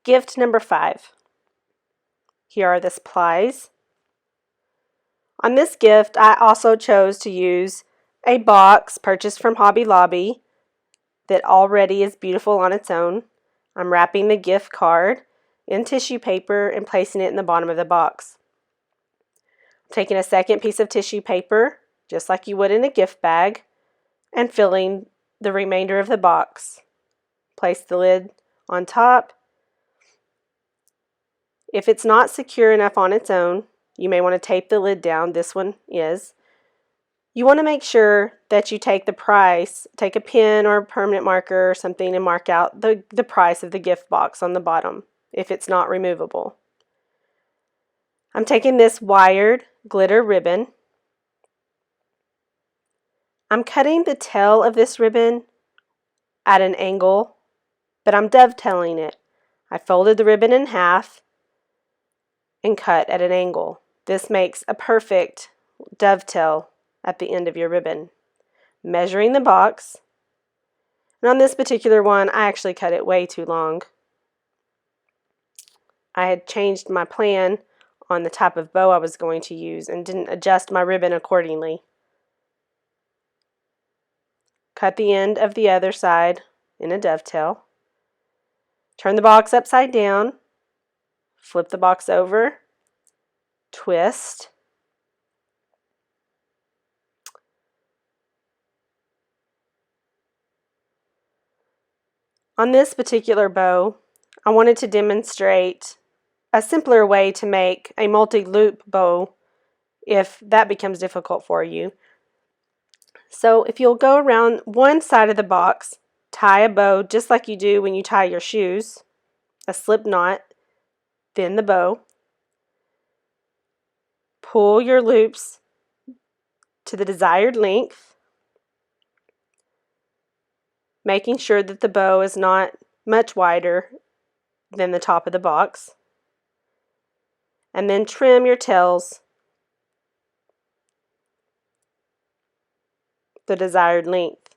Gift number 5. Here are the supplies. On this gift, I also chose to use a box purchased from Hobby Lobby that already is beautiful on its own. I'm wrapping the gift card in tissue paper and placing it in the bottom of the box. I'm taking a second piece of tissue paper, just like you would in a gift bag, and filling the remainder of the box. Place the lid on top. If it's not secure enough on its own, you may want to tape the lid down. This one is. You want to make sure that you take a pen or a permanent marker or something and mark out the price of the gift box on the bottom if it's not removable. I'm taking this wired glitter ribbon. I'm cutting the tail of this ribbon at an angle, but I'm dovetailing it. I folded the ribbon in half and cut at an angle. This makes a perfect dovetail at the end of your ribbon. Measuring the box, and on this particular one, I actually cut it way too long. I had changed my plan on the type of bow I was going to use and didn't adjust my ribbon accordingly. Cut the end of the other side in a dovetail. Turn the box upside down. Flip the box over. Twist. On this particular bow, I wanted to demonstrate a simpler way to make a multi-loop bow if that becomes difficult for you. So if you'll go around one side of the box, tie a bow just like you do when you tie your shoes, a slip knot, then the bow. Pull your loops to the desired length, making sure that the bow is not much wider than the top of the box. And then trim your tails the desired length.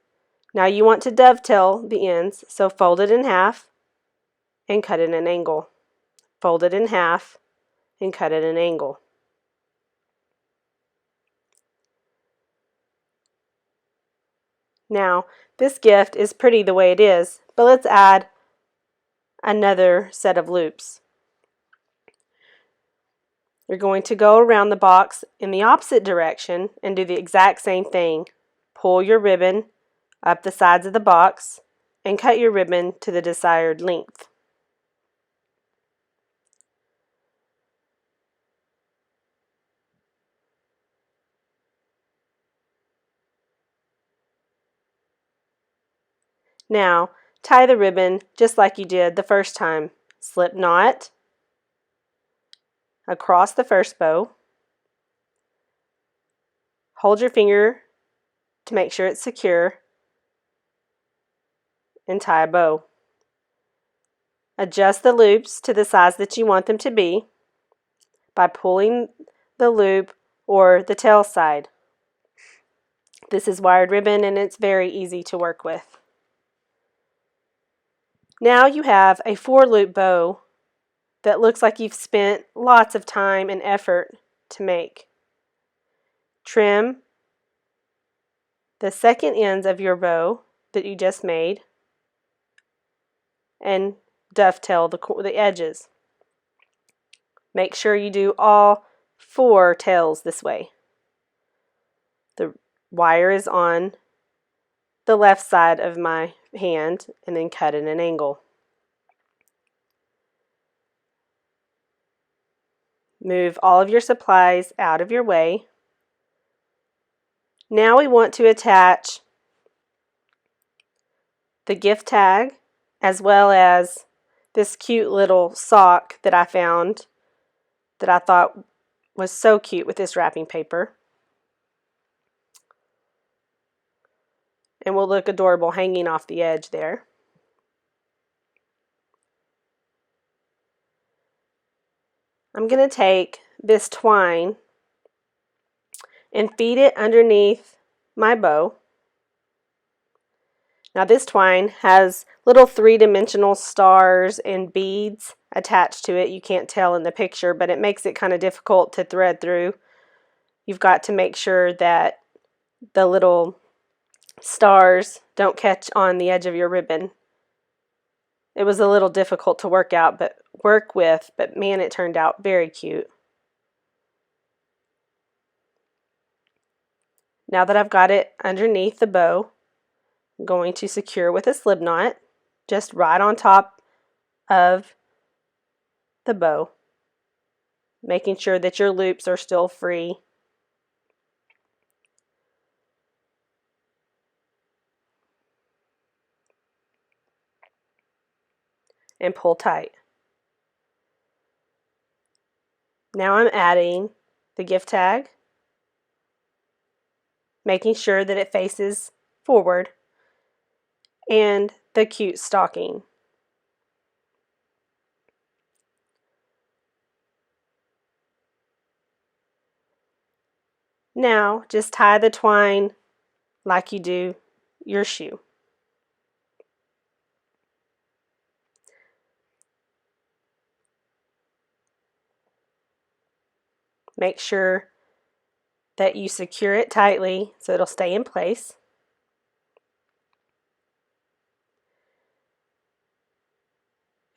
Now you want to dovetail the ends, so fold it in half and cut at an angle. Fold it in half and cut at an angle. Now, this gift is pretty the way it is, but let's add another set of loops. You're going to go around the box in the opposite direction and do the exact same thing. Pull your ribbon up the sides of the box and cut your ribbon to the desired length. Now, tie the ribbon just like you did the first time. Slip knot across the first bow. Hold your finger to make sure it's secure and tie a bow. Adjust the loops to the size that you want them to be by pulling the loop or the tail side. This is wired ribbon and it's very easy to work with. Now you have a 4-loop bow that looks like you've spent lots of time and effort to make. Trim the second ends of your bow that you just made and dovetail the edges. Make sure you do all 4 tails this way. The wire is on the left side of my hand and then cut at an angle. Move all of your supplies out of your way. Now we want to attach the gift tag as well as this cute little sock that I found that I thought was so cute with this wrapping paper. And will look adorable hanging off the edge there. I'm going to take this twine and feed it underneath my bow. Now this twine has little three-dimensional stars and beads attached to it. You can't tell in the picture, but it makes it kind of difficult to thread through. You've got to make sure that the little stars don't catch on the edge of your ribbon. It was a little difficult to work with, but man, it turned out very cute. Now that I've got it underneath the bow, I'm going to secure with a slip knot, just right on top of the bow, making sure that your loops are still free. And pull tight. Now I'm adding the gift tag, making sure that it faces forward, and the cute stocking. Now just tie the twine like you do your shoe. Make sure that you secure it tightly so it'll stay in place.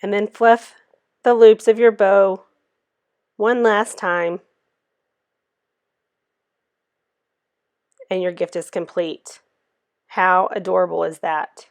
And then fluff the loops of your bow one last time, and your gift is complete. How adorable is that?